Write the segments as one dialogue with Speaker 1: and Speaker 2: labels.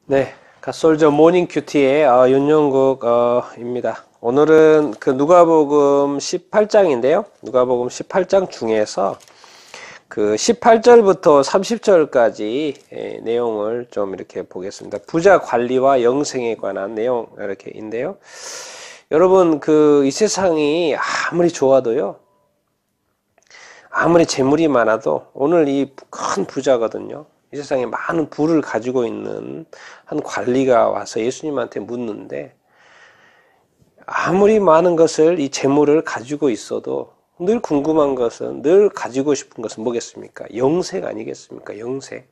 Speaker 1: 네, 갓솔저 모닝 큐티의 윤영국입니다. 오늘은 그 누가복음 18장인데요. 누가복음 18장 중에서 그 18절부터 30절까지 내용을 좀 이렇게 보겠습니다. 부자 관리와 영생에 관한 내용 이렇게인데요. 여러분 이 세상이 아무리 좋아도요. 아무리 재물이 많아도 오늘 이 큰 부자거든요. 이 세상에 많은 부를 가지고 있는 한 관리가 와서 예수님한테 묻는데 아무리 많은 것을 이 재물을 가지고 있어도 늘 궁금한 것은 늘 가지고 싶은 것은 뭐겠습니까? 영생 아니겠습니까? 영생.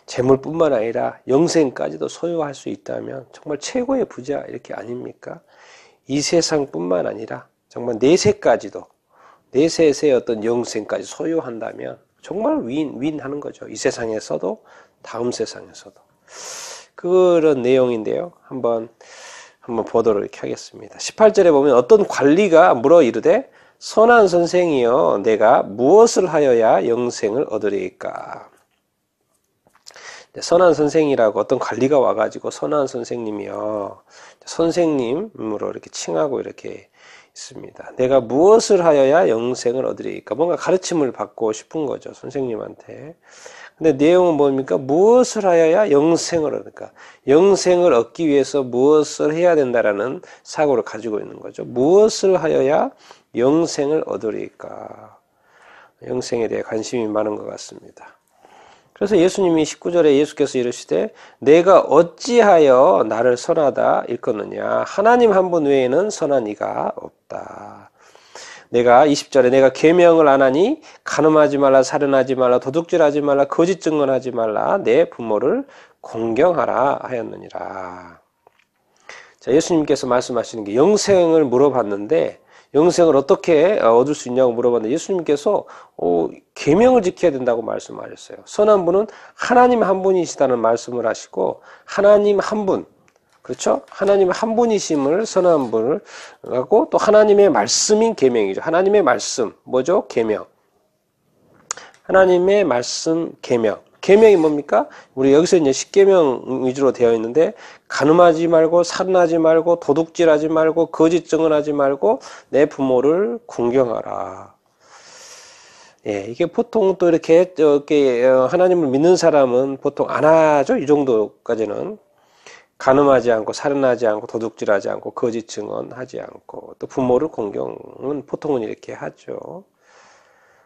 Speaker 1: 재물뿐만 아니라 영생까지도 소유할 수 있다면 정말 최고의 부자 이렇게 아닙니까? 이 세상뿐만 아니라 정말 내세까지도 내세의 어떤 영생까지 소유한다면 정말 윈하는 거죠. 이 세상에서도 다음 세상에서도. 그런 내용인데요. 한번 보도록 이렇게 하겠습니다. 18절에 보면 어떤 관리가 물어 이르되 선한 선생이여 내가 무엇을 하여야 영생을 얻으리이까. 선한 선생이라고 어떤 관리가 와가지고 선한 선생님이요. 선생님으로 이렇게 칭하고 이렇게 있습니다. 내가 무엇을 하여야 영생을 얻으리이까? 뭔가 가르침을 받고 싶은 거죠. 선생님한테. 근데 내용은 뭡니까? 무엇을 하여야 영생을 얻을까? 영생을 얻기 위해서 무엇을 해야 된다라는 사고를 가지고 있는 거죠. 무엇을 하여야 영생을 얻으리이까? 영생에 대해 관심이 많은 것 같습니다. 그래서 예수님이 19절에 예수께서 이르시되 내가 어찌하여 나를 선하다 일컫느냐 하나님 한 분 외에는 선한 이가 없다. 내가 20절에 내가 계명을 안 하니 간음하지 말라 살인하지 말라 도둑질하지 말라 거짓 증언하지 말라 내 부모를 공경하라 하였느니라. 자, 예수님께서 말씀하시는 게 영생을 물어봤는데 영생을 어떻게 얻을 수 있냐고 물어봤는데 예수님께서 계명을 지켜야 된다고 말씀하셨어요. 선한 분은 하나님 한 분이시다는 말씀을 하시고 하나님 한 분, 그렇죠? 하나님 한 분이심을 선한 분을 하고 또 하나님의 말씀인 계명이죠. 하나님의 말씀, 뭐죠? 계명. 하나님의 말씀 계명. 계명이 뭡니까? 우리 여기서 이제 10계명 위주로 되어 있는데 간음하지 말고 살인하지 말고 도둑질하지 말고 거짓 증언하지 말고 내 부모를 공경하라. 예, 이게 보통 또 이렇게 하나님을 믿는 사람은 보통 안 하죠. 이 정도까지는. 간음하지 않고 살인하지 않고 도둑질하지 않고 거짓 증언하지 않고 또 부모를 공경은 보통은 이렇게 하죠.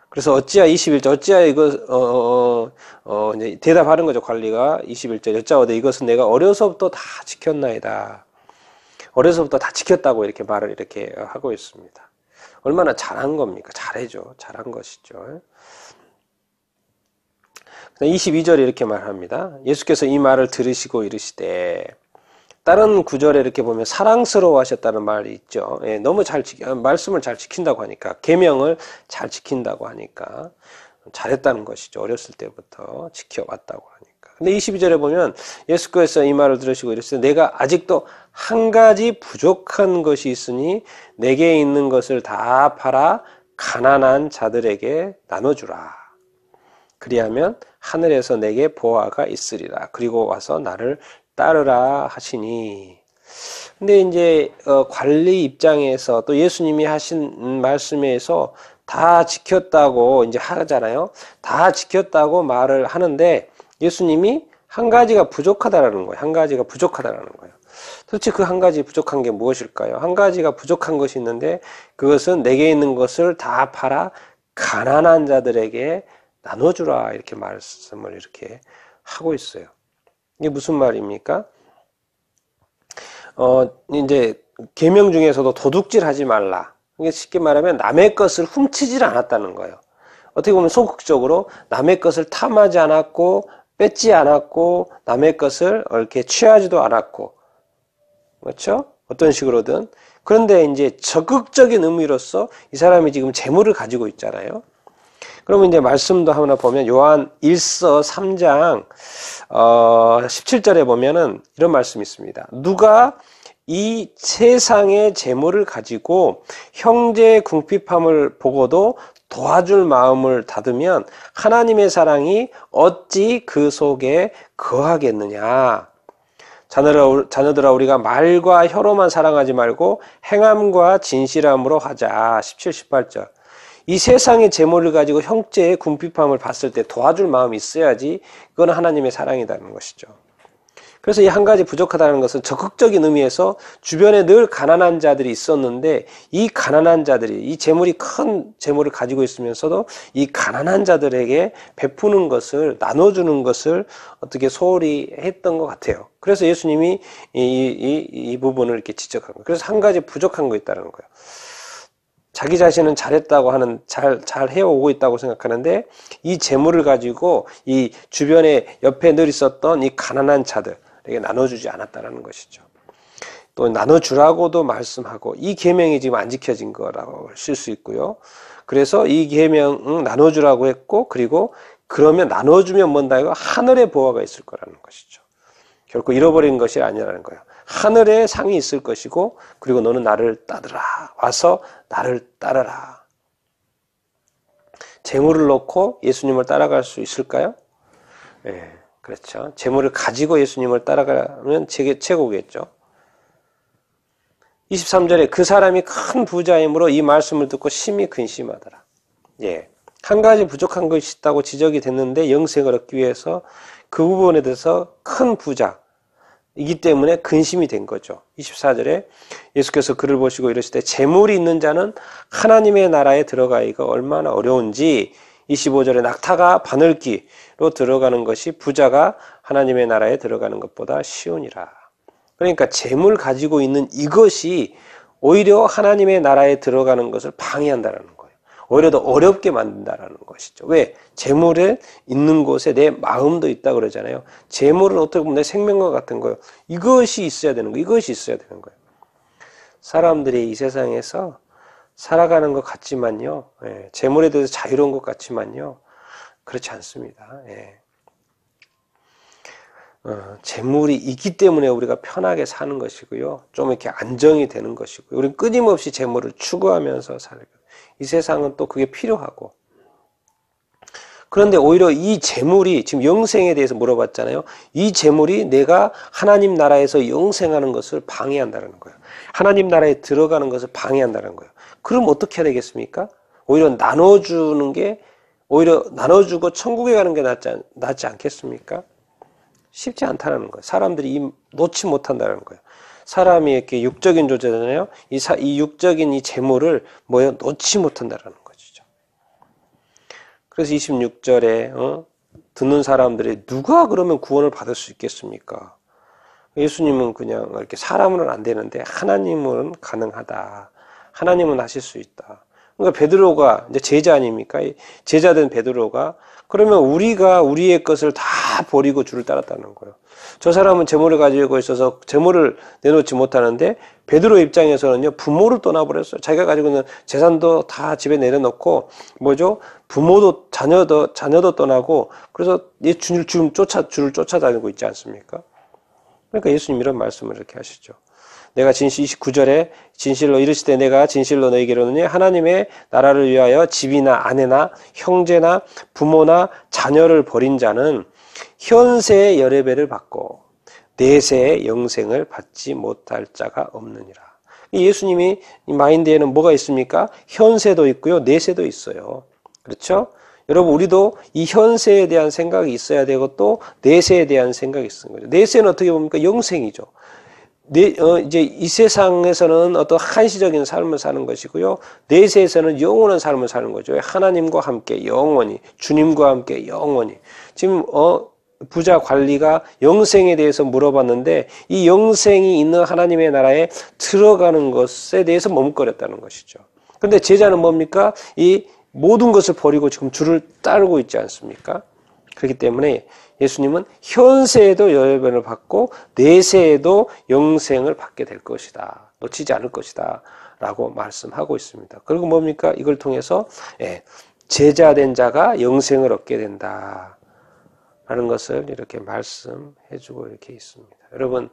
Speaker 1: 그래서 어찌야 21절 어찌야 이거 이제 대답하는 거죠. 관리가 21절 여짜오되 이것은 내가 어려서부터 다 지켰나이다. 어려서부터 다 지켰다고 이렇게 말을 이렇게 하고 있습니다. 얼마나 잘한 겁니까? 잘해죠. 잘한 것이죠. 22절에 이렇게 말합니다. 예수께서 이 말을 들으시고 이르시되 다른 구절에 이렇게 보면 사랑스러워 하셨다는 말이 있죠. 예, 너무 말씀을 잘 지킨다고 하니까 계명을 잘 지킨다고 하니까 잘했다는 것이죠. 어렸을 때부터 지켜왔다고 하니까. 근데 22절에 보면 예수께서 이 말을 들으시고 이르시되 내가 아직도 한 가지 부족한 것이 있으니 내게 있는 것을 다 팔아 가난한 자들에게 나눠주라. 그리하면 하늘에서 내게 보화가 있으리라. 그리고 와서 나를 따르라 하시니. 근데 이제 관리 입장에서 또 예수님이 하신 말씀에서 다 지켰다고 이제 하잖아요. 다 지켰다고 말을 하는데 예수님이 한 가지가 부족하다라는 거예요. 한 가지가 부족하다라는 거예요. 도대체 그 한 가지 부족한 게 무엇일까요? 한 가지가 부족한 것이 있는데 그것은 내게 있는 것을 다 팔아 가난한 자들에게 나눠주라 이렇게 말씀을 이렇게 하고 있어요. 이게 무슨 말입니까? 이제 계명 중에서도 도둑질하지 말라. 이게 쉽게 말하면 남의 것을 훔치질 않았다는 거예요. 어떻게 보면 소극적으로 남의 것을 탐하지 않았고 뺏지 않았고 남의 것을 이렇게 취하지도 않았고 그렇죠? 어떤 식으로든. 그런데 이제 적극적인 의미로서 이 사람이 지금 재물을 가지고 있잖아요. 그러면 이제 말씀도 하나 보면 요한 1서 3장 17절에 보면은 이런 말씀이 있습니다. 누가 이 세상의 재물을 가지고 형제의 궁핍함을 보고도 도와줄 마음을 닫으면 하나님의 사랑이 어찌 그 속에 거하겠느냐. 자녀들아 우리가 말과 혀로만 사랑하지 말고 행함과 진실함으로 하자. 17, 18절. 이 세상의 재물을 가지고 형제의 궁핍함을 봤을 때 도와줄 마음이 있어야지 그건 하나님의 사랑이라는 것이죠. 그래서 이 한 가지 부족하다는 것은 적극적인 의미에서 주변에 늘 가난한 자들이 있었는데 이 가난한 자들이 이 재물이 큰 재물을 가지고 있으면서도 이 가난한 자들에게 베푸는 것을 나눠주는 것을 어떻게 소홀히 했던 것 같아요. 그래서 예수님이 이 부분을 이렇게 지적한 거예요. 그래서 한 가지 부족한 거 있다는 거예요. 자기 자신은 잘했다고 하는 잘 해오고 있다고 생각하는데 이 재물을 가지고 이 주변에 옆에 늘 있었던 이 가난한 자들에게 나눠주지 않았다는 것이죠. 또 나눠주라고도 말씀하고 이 계명이 지금 안 지켜진 거라고 쓸 수 있고요. 그래서 이 계명 나눠주라고 했고 그리고 그러면 나눠주면 뭔다 이거 하늘의 보화가 있을 거라는 것이죠. 결코 잃어버린 것이 아니라는 거예요. 하늘에 상이 있을 것이고 그리고 너는 나를 따르라. 와서 나를 따르라. 재물을 놓고 예수님을 따라갈 수 있을까요? 네, 그렇죠. 재물을 가지고 예수님을 따라가면 최고겠죠. 23절에 그 사람이 큰 부자이므로 이 말씀을 듣고 심히 근심하더라. 예, 한 가지 부족한 것이 있다고 지적이 됐는데 영생을 얻기 위해서 그 부분에 대해서 큰 부자이기 때문에 근심이 된 거죠. 24절에 예수께서 그를 보시고 이르시되 재물이 있는 자는 하나님의 나라에 들어가기가 얼마나 어려운지 25절에 낙타가 바늘기로 들어가는 것이 부자가 하나님의 나라에 들어가는 것보다 쉬우니라. 그러니까 재물 가지고 있는 이것이 오히려 하나님의 나라에 들어가는 것을 방해한다는 거예요. 오히려 더 어렵게 만든다는 것이죠. 왜? 재물에 있는 곳에 내 마음도 있다 그러잖아요. 재물은 어떻게 보면 내 생명과 같은 거예요. 이것이 있어야 되는 거예요. 이것이 있어야 되는 거예요. 사람들이 이 세상에서 살아가는 것 같지만요. 재물에 대해서 자유로운 것 같지만요. 그렇지 않습니다. 재물이 있기 때문에 우리가 편하게 사는 것이고요. 좀 이렇게 안정이 되는 것이고요. 우리는 끊임없이 재물을 추구하면서 살고 이 세상은 또 그게 필요하고 그런데 오히려 이 재물이 지금 영생에 대해서 물어봤잖아요. 이 재물이 내가 하나님 나라에서 영생하는 것을 방해한다는 거예요. 하나님 나라에 들어가는 것을 방해한다는 거예요. 그럼 어떻게 해야 되겠습니까? 오히려 나눠주는 게 오히려 나눠주고 천국에 가는 게 낫지 않겠습니까? 쉽지 않다는 거예요. 사람들이 놓지 못한다는 거예요. 사람이 이렇게 육적인 존재잖아요. 이 육적인 이 재물을 놓지 못한다는 것이죠. 그래서 26절에 듣는 사람들이 누가 그러면 구원을 받을 수 있겠습니까? 예수님은 그냥 이렇게 사람은 안 되는데 하나님은 가능하다. 하나님은 하실 수 있다. 그러니까 베드로가 이제 제자 아닙니까? 제자된 베드로가 그러면 우리가 우리의 것을 다 버리고 주를 따랐다는 거예요. 저 사람은 재물을 가지고 있어서 재물을 내놓지 못하는데 베드로 입장에서는요 부모를 떠나버렸어요. 자기가 가지고 있는 재산도 다 집에 내려놓고 부모도 자녀도 떠나고 그래서 주를 쫓아다니고 있지 않습니까? 그러니까 예수님 이런 말씀을 이렇게 하시죠. 내가 29절에 진실로 이르시되 내가 진실로 너희에게 이르노니 하나님의 나라를 위하여 집이나 아내나 형제나 부모나 자녀를 버린 자는 현세의 열의 배를 받고 내세의 영생을 받지 못할 자가 없느니라. 예수님이 이 마인드에는 뭐가 있습니까? 현세도 있고요. 내세도 있어요. 그렇죠? 여러분 우리도 이 현세에 대한 생각이 있어야 되고 또 내세에 대한 생각이 있는 거죠. 내세는 어떻게 봅니까? 영생이죠. 이제 이 세상에서는 어떤 한시적인 삶을 사는 것이고요. 내세에서는 영원한 삶을 사는 거죠. 하나님과 함께 영원히, 주님과 함께 영원히. 지금 부자 관리가 영생에 대해서 물어봤는데 이 영생이 있는 하나님의 나라에 들어가는 것에 대해서 머뭇거렸다는 것이죠. 그런데 제자는 뭡니까? 이 모든 것을 버리고 지금 주를 따르고 있지 않습니까? 그렇기 때문에 예수님은 현세에도 열변을 받고 내세에도 영생을 받게 될 것이다. 놓치지 않을 것이다. 라고 말씀하고 있습니다. 그리고 뭡니까? 이걸 통해서 제자된 자가 영생을 얻게 된다. 라는 것을 이렇게 말씀해주고 이렇게 있습니다. 여러분,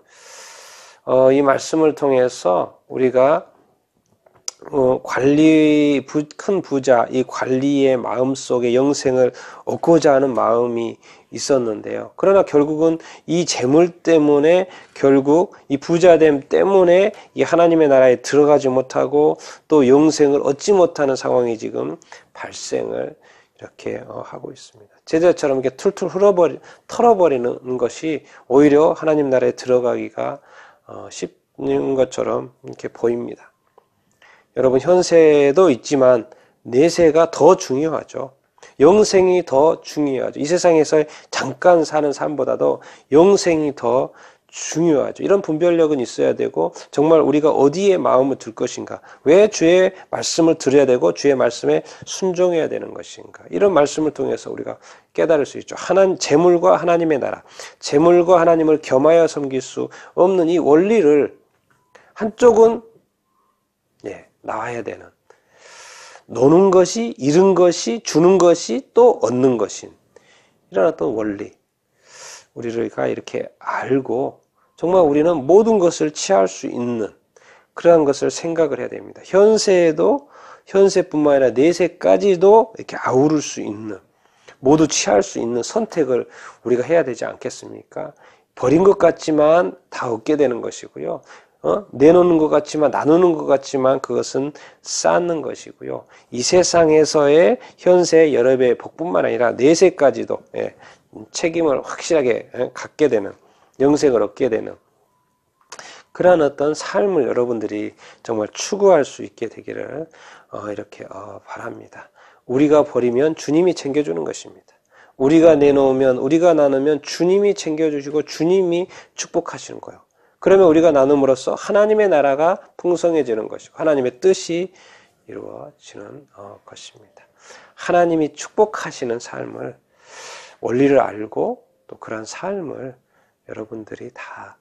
Speaker 1: 이 말씀을 통해서 우리가 큰 부자, 이 관리의 마음 속에 영생을 얻고자 하는 마음이 있었는데요. 그러나 결국은 이 재물 때문에 결국 이 부자됨 때문에 이 하나님의 나라에 들어가지 못하고 또 영생을 얻지 못하는 상황이 지금 발생을 이렇게 하고 있습니다. 제자처럼 이렇게 툴툴 털어버리는 것이 오히려 하나님 나라에 들어가기가 쉽은 것처럼 이렇게 보입니다. 여러분, 현세도 있지만 내세가 더 중요하죠. 영생이 더 중요하죠. 이 세상에서 잠깐 사는 삶보다도 영생이 더 중요하죠. 이런 분별력은 있어야 되고 정말 우리가 어디에 마음을 둘 것인가, 왜 주의 말씀을 들어야 되고 주의 말씀에 순종해야 되는 것인가, 이런 말씀을 통해서 우리가 깨달을 수 있죠. 재물과 하나님의 나라, 재물과 하나님을 겸하여 섬길 수 없는 이 원리를 한쪽은 나와야 되는, 노는 것이, 잃은 것이, 주는 것이, 또 얻는 것인 이런 어떤 원리, 우리가 이렇게 알고 정말 우리는 모든 것을 취할 수 있는 그러한 것을 생각을 해야 됩니다. 현세에도, 현세뿐만 아니라 내세까지도 이렇게 아우를 수 있는, 모두 취할 수 있는 선택을 우리가 해야 되지 않겠습니까? 버린 것 같지만 다 얻게 되는 것이고요. 내놓는 것 같지만, 나누는 것 같지만 그것은 쌓는 것이고요. 이 세상에서의 현세의 여러 배의 복뿐만 아니라 내세까지도 책임을 확실하게 갖게 되는, 영생을 얻게 되는 그러한 어떤 삶을 여러분들이 정말 추구할 수 있게 되기를 이렇게 바랍니다. 우리가 버리면 주님이 챙겨주는 것입니다. 우리가 내놓으면, 우리가 나누면 주님이 챙겨주시고 주님이 축복하시는 거예요. 그러면 우리가 나눔으로써 하나님의 나라가 풍성해지는 것이고 하나님의 뜻이 이루어지는 것입니다. 하나님이 축복하시는 삶을, 원리를 알고 또 그런 삶을 여러분들이 다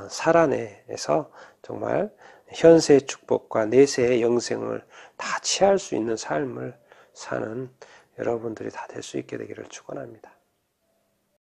Speaker 1: 살아내서 정말 현세의 축복과 내세의 영생을 다 취할 수 있는 삶을 사는 여러분들이 다 될 수 있게 되기를 축원합니다.